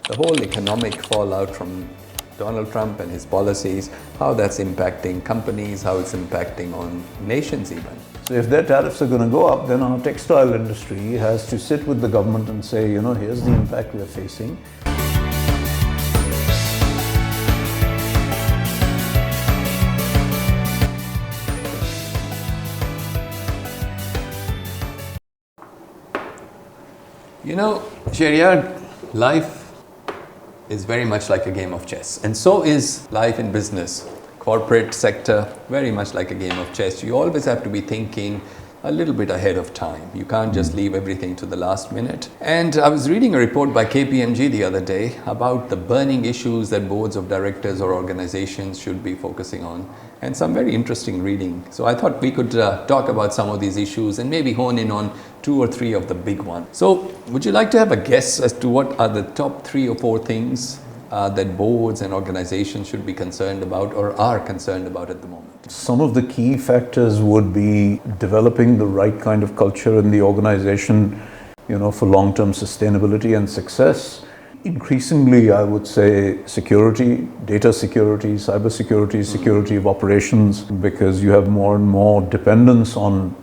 the whole economic fallout from Donald Trump and his policies, how that's impacting companies, how it's impacting on nations even. So if their tariffs are going to go up, then our textile industry has to sit with the government and say, here's the impact we're facing. Shahryar, life is very much like a game of chess, and so is life in business. Corporate sector, very much like a game of chess. You always have to be thinking a little bit ahead of time. You can't just leave everything to the last minute. And I was reading a report by KPMG the other day about the burning issues that boards of directors or organizations should be focusing on, and some very interesting reading. So I thought we could talk about some of these issues and maybe hone in on 2 or 3 of the big ones. So would you like to have a guess as to what are the top 3 or 4 things that boards and organizations should be concerned about or are concerned about at the moment? Some of the key factors would be developing the right kind of culture in the organization, for long-term sustainability and success. Increasingly, I would say security, data security, cybersecurity, security of operations, because you have more and more dependence on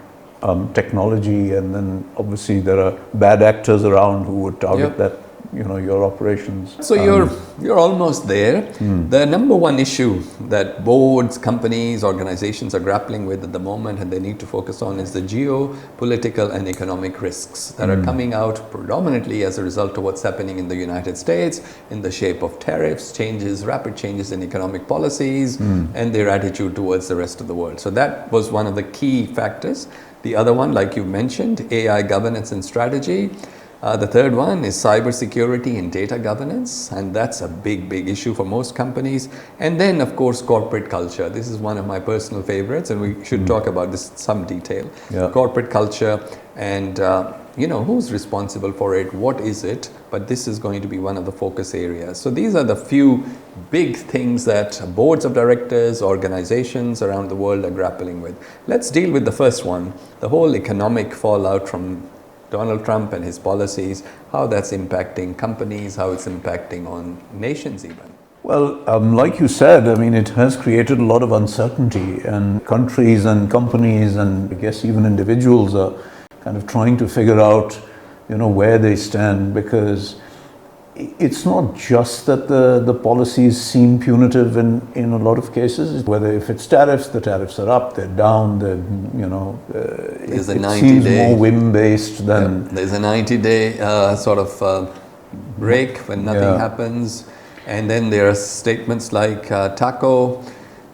technology, and then obviously there are bad actors around who would target that, your operations. So you're almost there. The number one issue that boards, companies, organizations are grappling with at the moment and they need to focus on is the geopolitical and economic risks that are coming out predominantly as a result of what's happening in the United States in the shape of tariffs, rapid changes in economic policies, and their attitude towards the rest of the world. So that was one of the key factors. The other one, like you mentioned, AI governance and strategy. The third one is cybersecurity and data governance, and that's a big issue for most companies. And then, of course, corporate culture. This is one of my personal favorites, and we should talk about this in some detail. Yeah. Corporate culture and, who's responsible for it, what is it? But this is going to be one of the focus areas. So these are the few big things that boards of directors, organizations around the world are grappling with. Let's deal with the first one, the whole economic fallout from Donald Trump and his policies, how that's impacting companies, how it's impacting on nations even. Well, like you said, it has created a lot of uncertainty, and countries and companies and I guess even individuals are kind of trying to figure out, where they stand, because it's not just that the policies seem punitive in a lot of cases. Whether if it's tariffs, the tariffs are up, they're down, it seems more whim-based than... Yeah, there's a 90-day break when nothing happens. And then there are statements like taco,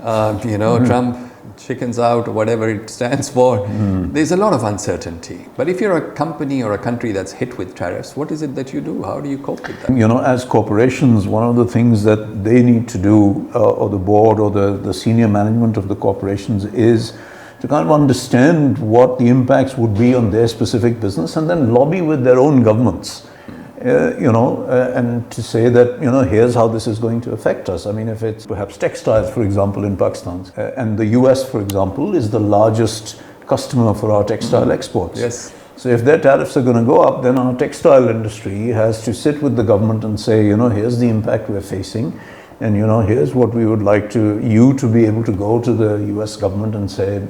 Trump, chickens out, or whatever it stands for. There's a lot of uncertainty. But if you're a company or a country that's hit with tariffs, what is it that you do? How do you cope with that? As corporations, one of the things that they need to do, or the board or the senior management of the corporations, is to kind of understand what the impacts would be on their specific business and then lobby with their own governments. And to say that, here's how this is going to affect us. If it's perhaps textiles, for example, in Pakistan, and the US, for example, is the largest customer for our textile exports. Yes. So if their tariffs are going to go up, then our textile industry has to sit with the government and say, here's the impact we're facing, and here's what we would like you to be able to go to the US government and say,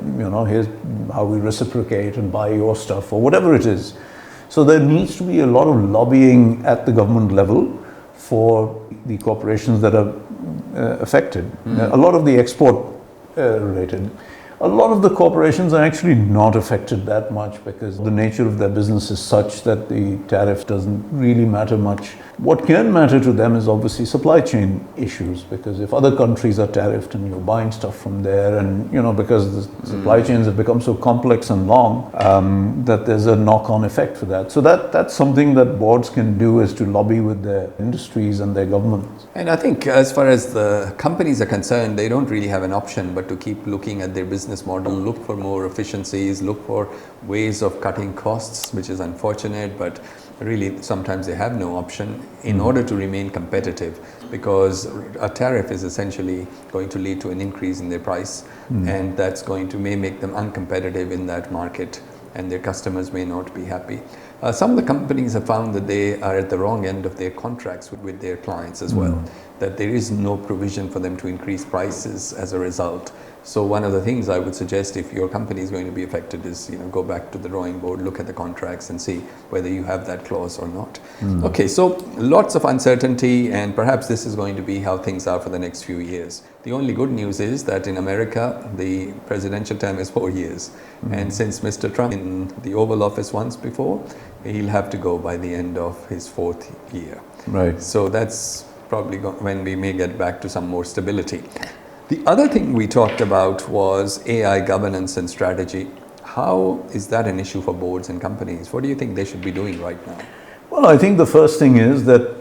here's how we reciprocate and buy your stuff, or whatever it is. So there needs to be a lot of lobbying at the government level for the corporations that are affected. A lot of the export related. A lot of the corporations are actually not affected that much because the nature of their business is such that the tariff doesn't really matter much. What can matter to them is obviously supply chain issues, because if other countries are tariffed and you're buying stuff from there, and because the supply chains have become so complex and long, that there's a knock-on effect for that. So that's something that boards can do, is to lobby with their industries and their governments. And I think as far as the companies are concerned, they don't really have an option but to keep looking at their business model, look for more efficiencies, look for ways of cutting costs, which is unfortunate, but really sometimes they have no option in order to remain competitive, because a tariff is essentially going to lead to an increase in their price, and that's going to may make them uncompetitive in that market, and their customers may not be happy. some of the companies have found that they are at the wrong end of their contracts with their clients as well, that there is no provision for them to increase prices as a result. So one of the things I would suggest, if your company is going to be affected, is go back to the drawing board, look at the contracts and see whether you have that clause or not. Okay, so lots of uncertainty, and perhaps this is going to be how things are for the next few years. The only good news is that in America, the presidential term is 4 years. And since Mr. Trump in the Oval Office once before, he'll have to go by the end of his 4th year. Right. So that's probably when we may get back to some more stability. The other thing we talked about was AI governance and strategy. How is that an issue for boards and companies? What do you think they should be doing right now? Well, I think the first thing is that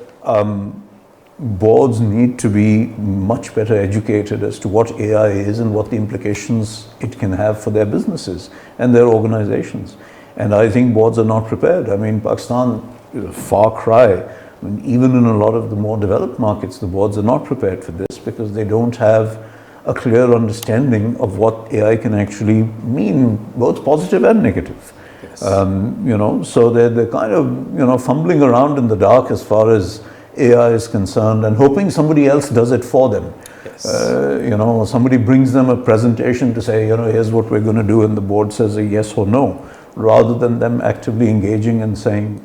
boards need to be much better educated as to what AI is and what the implications it can have for their businesses and their organizations. And I think boards are not prepared. I mean, Pakistan is a far cry. I mean, even in a lot of the more developed markets, the boards are not prepared for this because they don't have a clear understanding of what AI can actually mean, both positive and negative. Yes. So they're kind of, fumbling around in the dark as far as AI is concerned and hoping somebody else does it for them. Yes. Somebody brings them a presentation to say, here's what we're going to do, and the board says a yes or no, rather than them actively engaging and saying,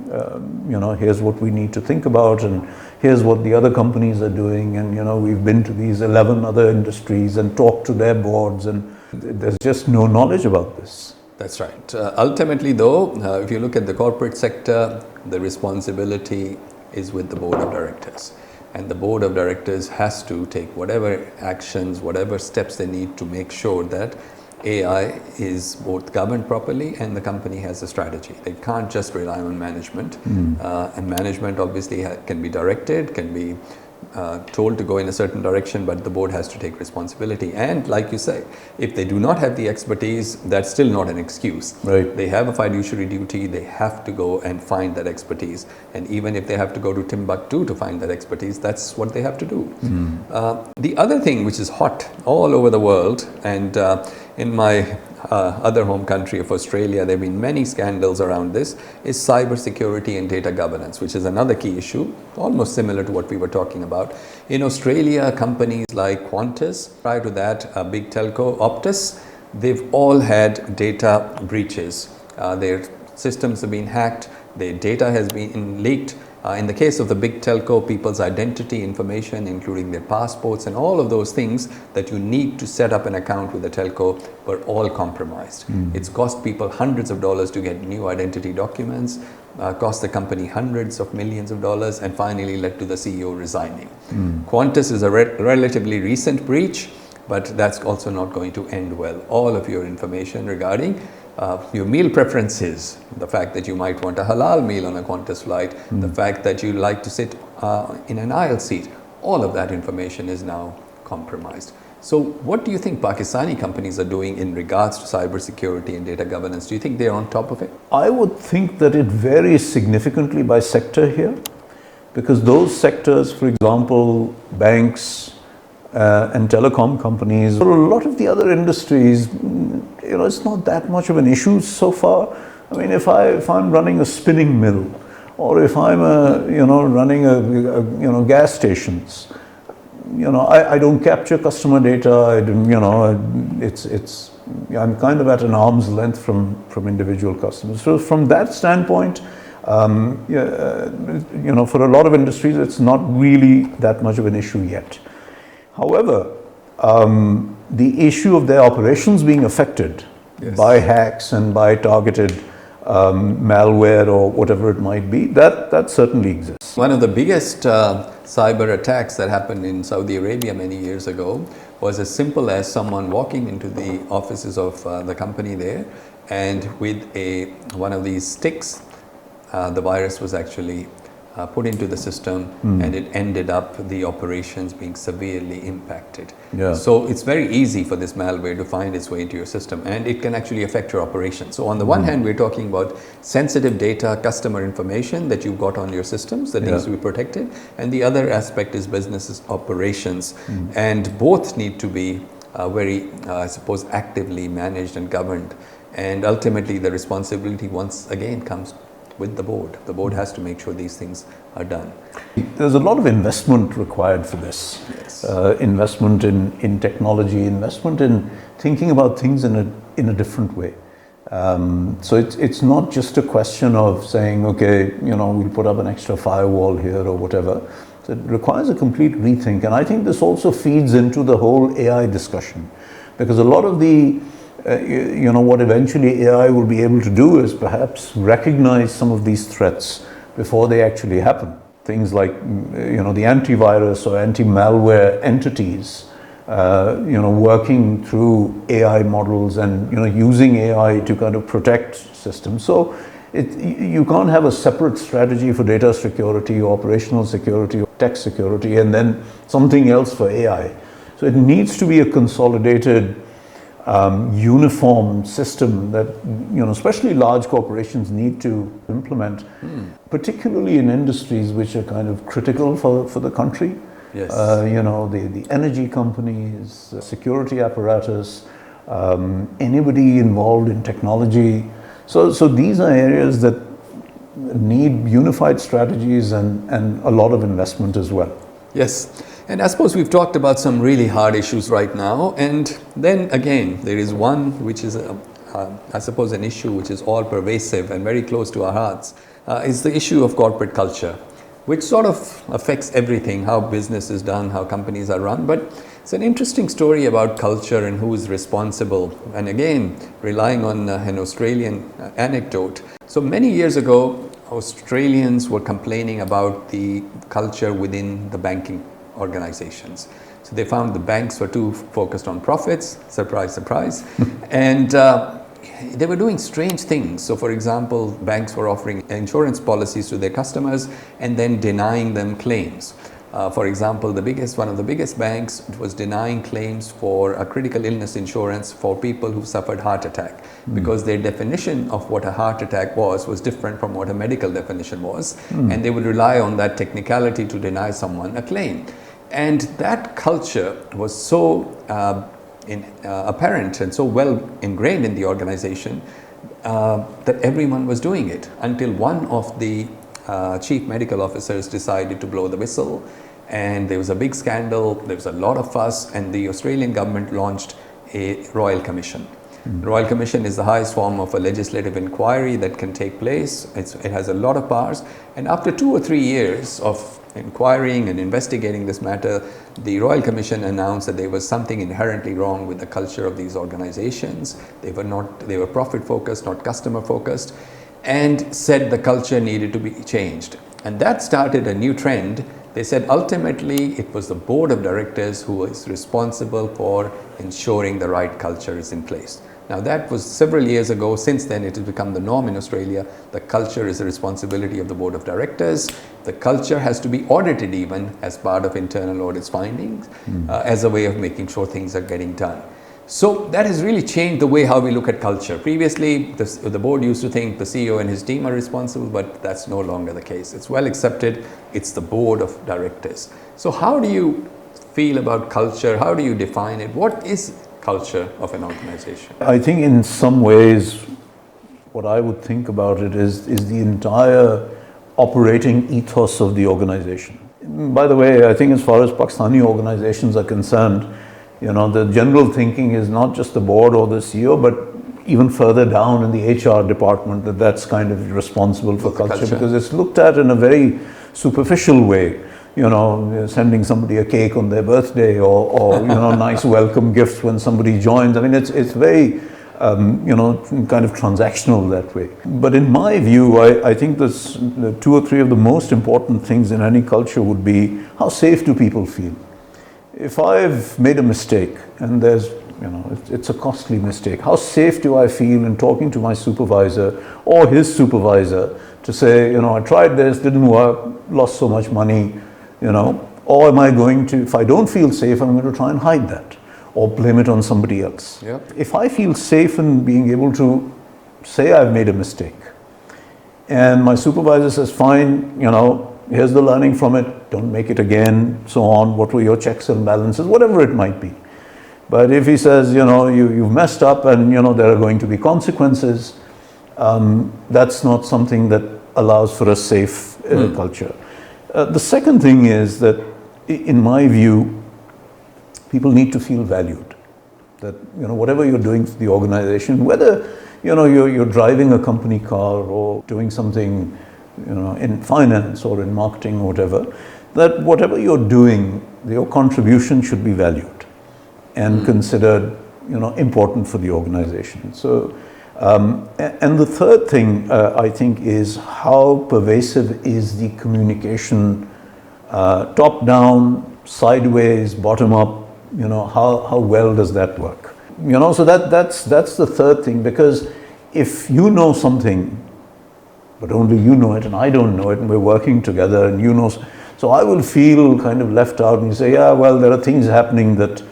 here's what we need to think about, and here's what the other companies are doing, and we've been to these 11 other industries and talked to their boards, and there's just no knowledge about this. That's right. Ultimately though, if you look at the corporate sector, the responsibility is with the board of directors. And the board of directors has to take whatever actions, whatever steps they need to make sure that AI is both governed properly and the company has a strategy. They can't just rely on management. And management obviously can be directed, can be told to go in a certain direction, but the board has to take responsibility. And like you say, if they do not have the expertise, that's still not an excuse. Right. They have a fiduciary duty, they have to go and find that expertise. And even if they have to go to Timbuktu to find that expertise, that's what they have to do. The other thing which is hot all over the world, and in my other home country of Australia, there have been many scandals around this, is cybersecurity and data governance, which is another key issue, almost similar to what we were talking about. In Australia, companies like Qantas, prior to that, a big telco, Optus, they've all had data breaches. Their systems have been hacked, their data has been leaked. In the case of the big telco, people's identity information, including their passports and all of those things that you need to set up an account with the telco, were all compromised. It's cost people hundreds of dollars to get new identity documents, cost the company hundreds of millions of dollars, and finally led to the CEO resigning. Qantas is a relatively recent breach, but that's also not going to end well. All of your information regarding your meal preferences, the fact that you might want a halal meal on a Qantas flight, the fact that you like to sit in an aisle seat, all of that information is now compromised. So what do you think Pakistani companies are doing in regards to cybersecurity and data governance? Do you think they're on top of it? I would think that it varies significantly by sector here, because those sectors, for example, banks, and telecom companies, for a lot of the other industries, it's not that much of an issue so far. I mean, if I'm running a spinning mill, or if I'm running a gas stations, I don't capture customer data. I'm kind of at an arm's length from individual customers. So from that standpoint, for a lot of industries, it's not really that much of an issue yet. However, the issue of their operations being affected by hacks and by targeted malware or whatever it might be, that certainly exists. One of the biggest cyber attacks that happened in Saudi Arabia many years ago was as simple as someone walking into the offices of the company there, and with one of these sticks, the virus was actually put into the system, and it ended up the operations being severely impacted. So it's very easy for this malware to find its way into your system, and it can actually affect your operations. So on the one hand, we're talking about sensitive data, customer information that you've got on your systems that needs to be protected, and the other aspect is business operations, and both need to be very, I suppose, actively managed and governed. And ultimately, the responsibility once again comes with the board. The board has to make sure these things are done. There's a lot of investment required for this. Yes. Investment in technology, investment in thinking about things in a different way. So it's not just a question of saying, okay, we'll put up an extra firewall here or whatever. So it requires a complete rethink. And I think this also feeds into the whole AI discussion, because a lot of the what eventually AI will be able to do is perhaps recognize some of these threats before they actually happen. Things like, the antivirus or anti-malware entities, working through AI models and, using AI to kind of protect systems. So you can't have a separate strategy for data security, operational security, or tech security, and then something else for AI. So it needs to be a consolidated, uniform system that, especially large corporations need to implement, particularly in industries which are kind of critical for the country. Yes. The energy companies, security apparatus, anybody involved in technology. So these are areas that need unified strategies and a lot of investment as well. Yes. And I suppose we've talked about some really hard issues right now. And then again, there is one which is, I suppose, an issue which is all pervasive and very close to our hearts, is the issue of corporate culture, which sort of affects everything, how business is done, how companies are run. But it's an interesting story about culture and who is responsible. And again, relying on an Australian anecdote. So many years ago, Australians were complaining about the culture within the banking organizations. So they found the banks were too focused on profits, surprise, surprise, and they were doing strange things. So for example, banks were offering insurance policies to their customers and then denying them claims. For example, one of the biggest banks was denying claims for a critical illness insurance for people who suffered heart attack, because their definition of what a heart attack was different from what a medical definition was, and they would rely on that technicality to deny someone a claim. And that culture was so apparent and so well ingrained in the organization that everyone was doing it, until one of the chief medical officers decided to blow the whistle, and there was a big scandal, there was a lot of fuss, and the Australian government launched a Royal Commission. The Royal Commission is the highest form of a legislative inquiry that can take place. It has a lot of powers, and after 2 or 3 years of inquiring and investigating this matter, the Royal Commission announced that there was something inherently wrong with the culture of these organizations. They were profit focused, not customer focused, and said the culture needed to be changed. And that started a new trend. They said ultimately it was the board of directors who was responsible for ensuring the right culture is in place. Now that was several years ago. Since then it has become the norm in Australia. The culture is the responsibility of the board of directors. The culture has to be audited even as part of internal audit's findings, as a way of making sure things are getting done. So that has really changed the way how we look at culture. Previously, the board used to think the CEO and his team are responsible, but that's no longer the case. It's well accepted. It's the board of directors. So how do you feel about culture? How do you define it? What is culture of an organization? I think in some ways, what I would think about it is the entire operating ethos of the organization. By the way, I think as far as Pakistani organizations are concerned, the general thinking is not just the board or the CEO, but even further down in the HR department, that's kind of responsible for culture, because it's looked at in a very superficial way. Sending somebody a cake on their birthday, or nice welcome gifts when somebody joins. I mean, it's very, kind of transactional that way. But in my view, I think the 2 or 3 of the most important things in any culture would be, how safe do people feel? If I've made a mistake and it's a costly mistake, how safe do I feel in talking to my supervisor or his supervisor to say, I tried this, didn't work, lost so much money, or am I going to, if I don't feel safe, I'm going to try and hide that or blame it on somebody else. Yep. If I feel safe in being able to say I've made a mistake and my supervisor says, fine, here's the learning from it, don't make it again, so on, what were your checks and balances, whatever it might be. But if he says, you've messed up and, there are going to be consequences, that's not something that allows for a safe culture. The second thing is that, in my view, people need to feel valued. That, whatever you're doing for the organization, whether you're driving a company car or doing something in finance or in marketing or whatever, that whatever you're doing, your contribution should be valued and considered important for the organization. So and the third thing I think is how pervasive is the communication, top down, sideways, bottom up. How well does that work? So that's the third thing, because if you know something, but only you know it and I don't know it, and we're working together and so I will feel kind of left out, and you say, yeah, well, there are things happening that,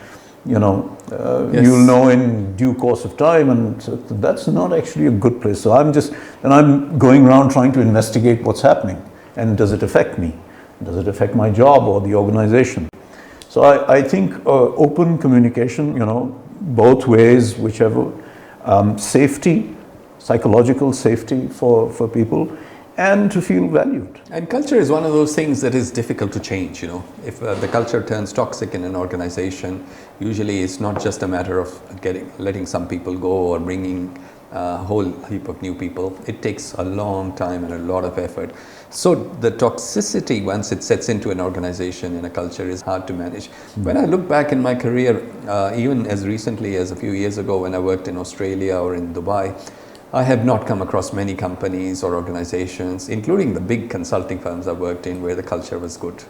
Yes. you'll know in due course of time, and so that's not actually a good place. So I'm going around trying to investigate what's happening, and does it affect me? Does it affect my job or the organization? So I think open communication, both ways, whichever, safety, psychological safety for people, and to feel valued. And culture is one of those things that is difficult to change. If the culture turns toxic in an organization, usually it's not just a matter of letting some people go or bringing a whole heap of new people. It takes a long time and a lot of effort. So the toxicity, once it sets into an organization and a culture, is hard to manage. When I look back in my career, even as recently as a few years ago when I worked in Australia or in Dubai, I have not come across many companies or organizations, including the big consulting firms I've worked in, where the culture was good.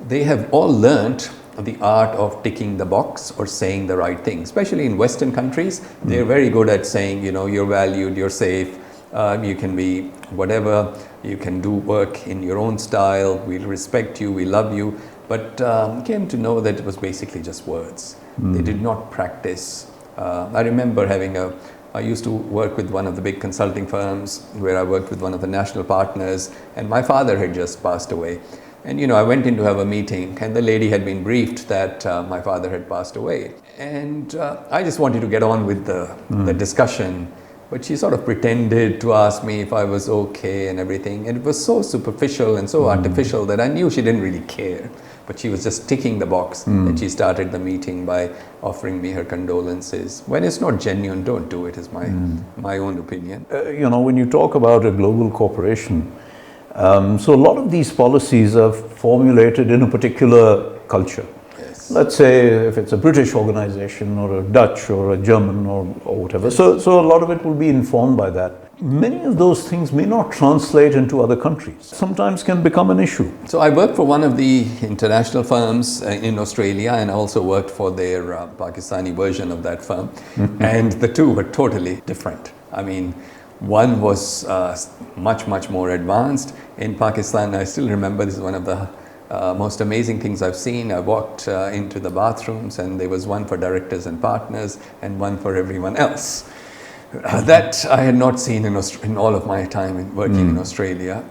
They have all learned the art of ticking the box or saying the right thing. Especially in Western countries, they're very good at saying, you're valued, you're safe, you can be whatever, you can do work in your own style, we respect you, we love you. But came to know that it was basically just words. They did not practice. I remember I used to work with one of the big consulting firms where I worked with one of the national partners, and my father had just passed away. And I went in to have a meeting, and the lady had been briefed that my father had passed away. And I just wanted to get on with the discussion, but she sort of pretended to ask me if I was okay and everything. And it was so superficial and so artificial that I knew she didn't really care. But she was just ticking the box, and she started the meeting by offering me her condolences. When it's not genuine, don't do it, is my own opinion. When you talk about a global corporation, so a lot of these policies are formulated in a particular culture. Yes. Let's say if it's a British organization or a Dutch or a German or whatever. So a lot of it will be informed by that. Many of those things may not translate into other countries. Sometimes can become an issue. So I worked for one of the international firms in Australia, and I also worked for their Pakistani version of that firm. And the two were totally different. I mean, one was much more advanced. In Pakistan, I still remember, this is one of the most amazing things I've seen. I walked into the bathrooms, and there was one for directors and partners and one for everyone else. That I had not seen in all of my time working in Australia,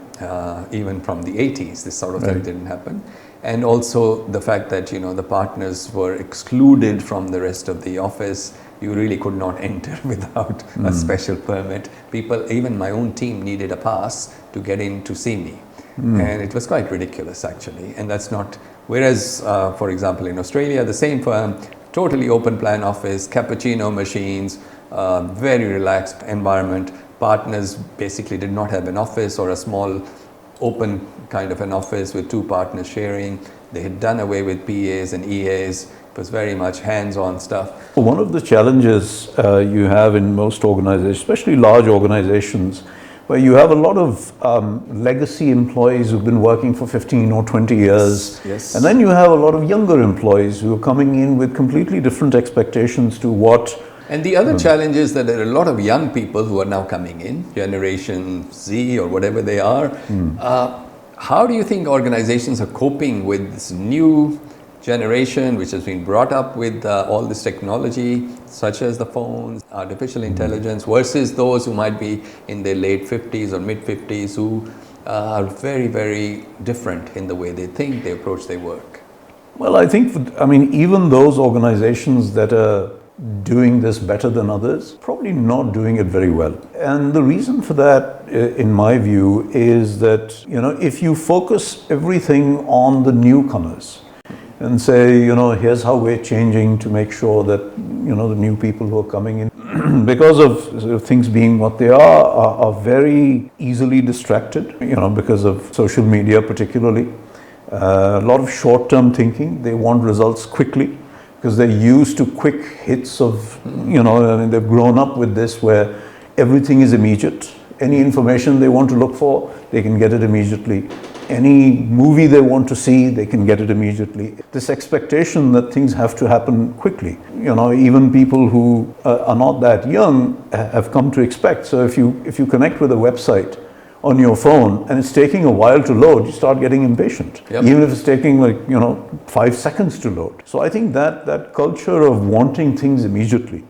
even from the 80s. This sort of thing didn't happen. And also the fact that, the partners were excluded from the rest of the office. You really could not enter without a special permit. People, even my own team, needed a pass to get in to see me. And it was quite ridiculous, actually. And that's not, whereas, for example, in Australia, the same firm, totally open plan office, cappuccino machines, very relaxed environment. Partners basically did not have an office or a small open kind of an office with two partners sharing. They had done away with PAs and EAs. It was very much hands-on stuff. One of the challenges you have in most organizations, especially large organizations, where you have a lot of legacy employees who've been working for 15 or 20 years. Yes. And then you have a lot of younger employees who are coming in with completely different expectations to what. And the other challenge is that there are a lot of young people who are now coming in, Generation Z or whatever they are. How do you think organizations are coping with this new generation which has been brought up with all this technology, such as the phones, artificial intelligence, versus those who might be in their late 50s or mid 50s who are very, very different in the way they think, they approach their work? Well, I think, even those organizations that are doing this better than others, probably not doing it very well. And the reason for that, in my view, is that, if you focus everything on the newcomers and say, here's how we're changing to make sure that, the new people who are coming in, because of things being what they are very easily distracted, because of social media particularly. A lot of short-term thinking. They want results quickly because they're used to quick hits of, they've grown up with this where everything is immediate. Any information they want to look for, they can get it immediately. Any movie they want to see, they can get it immediately. This expectation that things have to happen quickly, even people who are not that young have come to expect. So if you connect with a website on your phone and it's taking a while to load, you start getting impatient. Yep. Even if it's taking 5 seconds to load. So I think that culture of wanting things immediately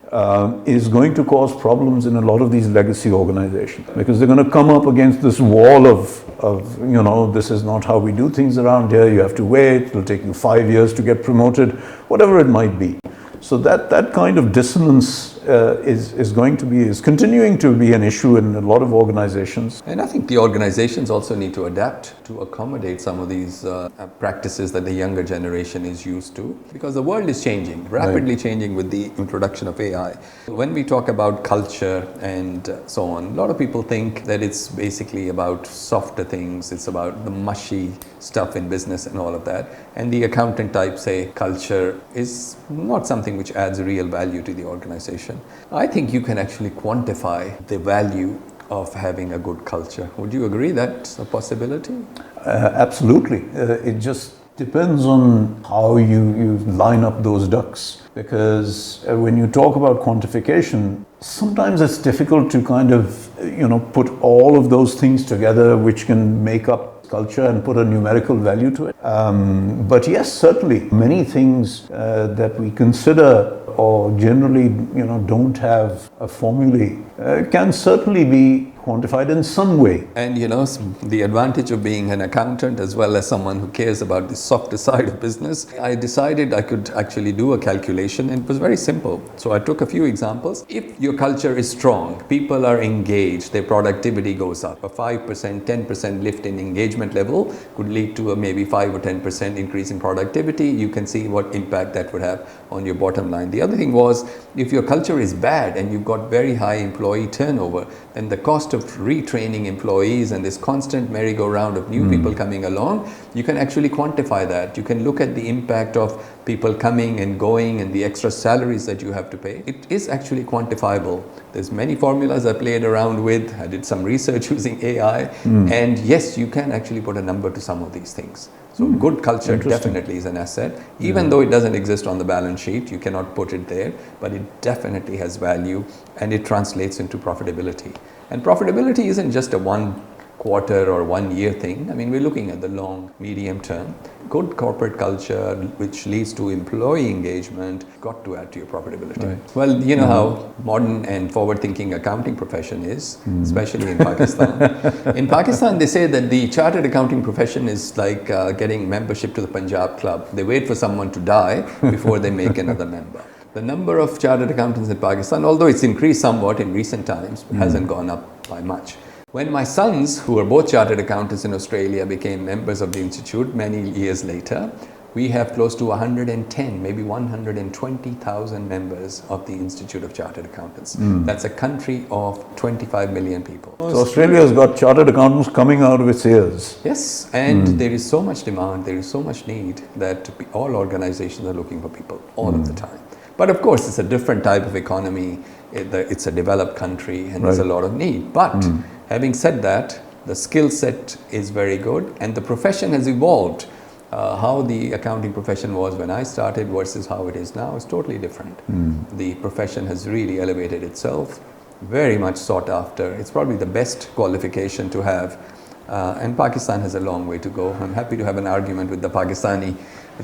is going to cause problems in a lot of these legacy organizations, because they're going to come up against this wall of this is not how we do things around here. You have to wait. It'll take you 5 years to get promoted, whatever it might be. So that kind of dissonance is continuing to be an issue in a lot of organizations. And I think the organizations also need to adapt to accommodate some of these practices that the younger generation is used to, because the world is changing, rapidly changing with the introduction of AI. When we talk about culture and so on, a lot of people think that it's basically about softer things, it's about the mushy stuff in business and all of that. And the accountant type say culture is not something which adds real value to the organization. I think you can actually quantify the value of having a good culture. Would you agree that's a possibility? Absolutely. It just depends on how you line up those ducks. Because when you talk about quantification, sometimes it's difficult to kind of, put all of those things together which can make up culture and put a numerical value to it. But yes, certainly many things that we consider or generally don't have a formulae can certainly be quantified in some way. And the advantage of being an accountant as well as someone who cares about the softer side of business, I decided I could actually do a calculation, and it was very simple. So I took a few examples. If your culture is strong, people are engaged, their productivity goes up. A 5%, 10% lift in engagement level could lead to a maybe 5 or 10% increase in productivity. You can see what impact that would have on your bottom line. The other thing was, if your culture is bad and you've got very high employee turnover, then the cost of retraining employees and this constant merry-go-round of new people coming along, you can actually quantify that. You can look at the impact of people coming and going and the extra salaries that you have to pay. It is actually quantifiable. There's many formulas I played around with. I did some research using AI, and yes, you can actually put a number to some of these things. So good culture definitely is an asset. Even though it doesn't exist on the balance sheet, you cannot put it there, but it definitely has value and it translates into profitability. And profitability isn't just a 1 quarter or 1 year thing. I mean, we're looking at the long, medium term. Good corporate culture, which leads to employee engagement, got to add to your profitability. Right. Well, you know how modern and forward-thinking accounting profession is, especially in Pakistan. In Pakistan, they say that the chartered accounting profession is like getting membership to the Punjab club. They wait for someone to die before they make another member. The number of chartered accountants in Pakistan, although it's increased somewhat in recent times, hasn't gone up by much. When my sons, who are both chartered accountants in Australia, became members of the institute many years later, we have close to 110, maybe 120,000 members of the Institute of Chartered Accountants. That's a country of 25 million people. So Australia has got chartered accountants coming out of its ears. Yes, and there is so much demand, there is so much need that all organizations are looking for people all of the time. But of course, it's a different type of economy. It's a developed country and there's a lot of need. But having said that, the skill set is very good and the profession has evolved. How the accounting profession was when I started versus how it is now is totally different. The profession has really elevated itself, very much sought after. It's probably the best qualification to have. And Pakistan has a long way to go. I'm happy to have an argument with the Pakistani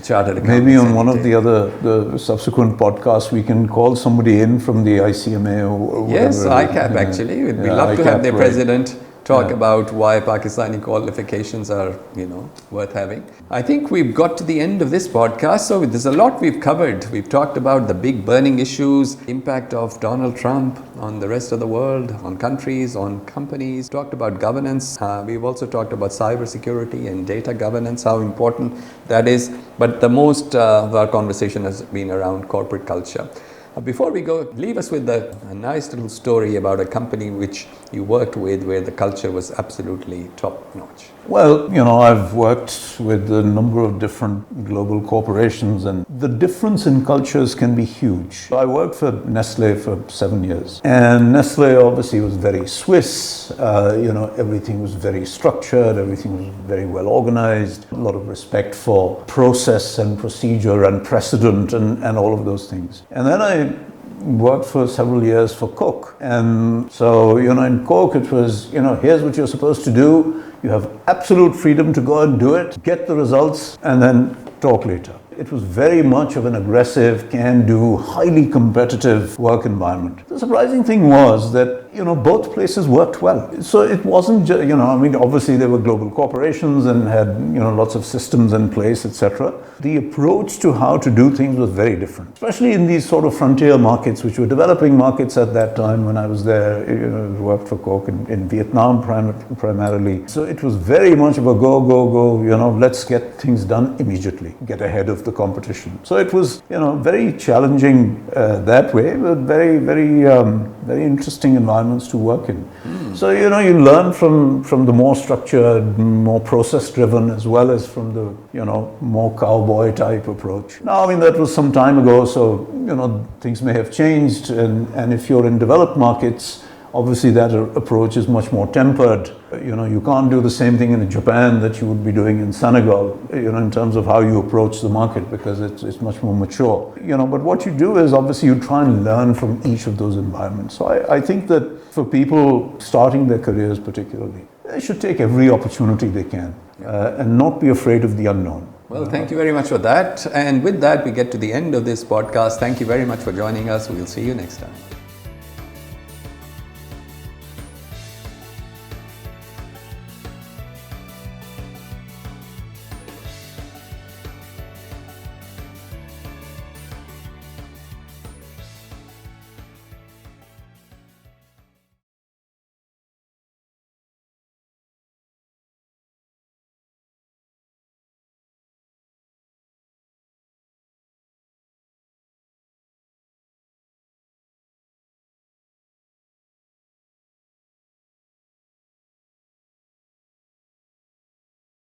chartered accountants. Maybe on one of the subsequent podcasts, we can call somebody in from the ICMA or whatever. Yes, ICAP actually. We'd love to have their president talk about why Pakistani qualifications are, worth having. I think we've got to the end of this podcast. So there's a lot we've covered. We've talked about the big burning issues, impact of Donald Trump on the rest of the world, on countries, on companies. Talked about governance. We've also talked about cybersecurity and data governance, how important that is. But the most of our conversation has been around corporate culture. Before we go, leave us with a nice little story about a company which you worked with where the culture was absolutely top notch. Well, I've worked with a number of different global corporations, and the difference in cultures can be huge. I worked for Nestle for 7 years, and Nestle obviously was very Swiss. Everything was very structured, everything was very well organized, a lot of respect for process and procedure and precedent and all of those things. And then I worked for several years for Coke. And so, in Coke it was, here's what you're supposed to do. You have absolute freedom to go and do it, get the results, and then talk later. It was very much of an aggressive, can-do, highly competitive work environment. The surprising thing was that, both places worked well. So it wasn't just, obviously they were global corporations and had, lots of systems in place, etc. The approach to how to do things was very different, especially in these sort of frontier markets, which were developing markets at that time when I was there. Worked for Coke in Vietnam primarily. So it was very much of a go, let's get things done immediately, get ahead of the competition. So it was, very challenging that way, but very, very, very interesting environments to work in. So, you learn from the more structured, more process-driven, as well as from the, more cowboy type approach. Now, that was some time ago, so, things may have changed, and if you're in developed markets, obviously that approach is much more tempered. You can't do the same thing in Japan that you would be doing in Senegal, in terms of how you approach the market, because it's much more mature. But what you do is obviously you try and learn from each of those environments. So I think that for people starting their careers particularly, they should take every opportunity they can and not be afraid of the unknown. Well, thank you very much for that. And with that, we get to the end of this podcast. Thank you very much for joining us. We'll see you next time.